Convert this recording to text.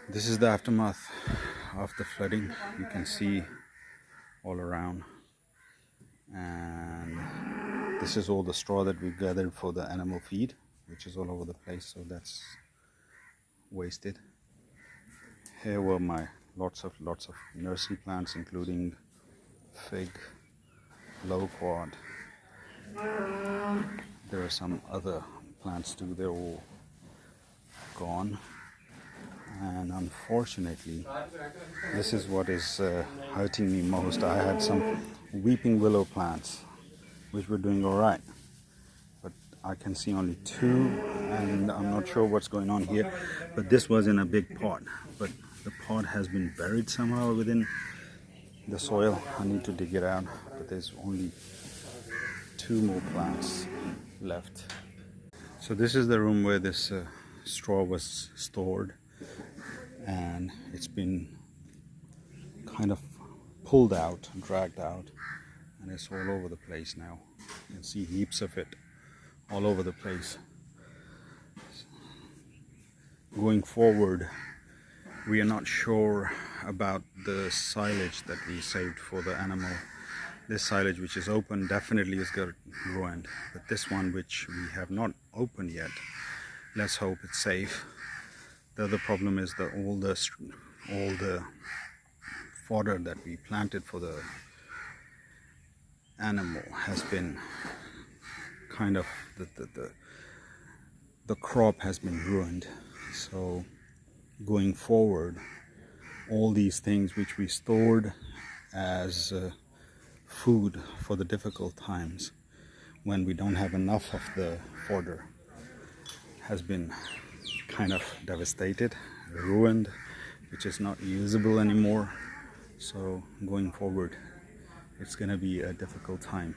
This is the aftermath of the flooding. You can see all around, and this is all the straw that we gathered for the animal feed, which is all over the place, so that's wasted. Here were my lots of nursery plants, including fig, loquat. There are some other plants too. They're all gone, and unfortunately this is what is hurting me most. I had some weeping willow plants which were doing all right, but I can see only two, and I'm not sure what's going on here. But this was in a big pot, but the pot has been buried somehow within the soil. I need to dig it out, but there's only two more plants left. So this is the room where this straw was stored, and it's been kind of pulled out, dragged out, and it's all over the place now. You can see heaps of it all over the place. Going forward, we are not sure about the silage that we saved for the animal. This silage which is open definitely is got ruined, but this one which we have not opened yet, let's hope it's safe. The other problem is that all the fodder that we planted for the animal has been kind of the crop has been ruined. So going forward, all these things which we stored as food for the difficult times when we don't have enough of the fodder has been kind of devastated, ruined, which is not usable anymore. So going forward, it's going to be a difficult time.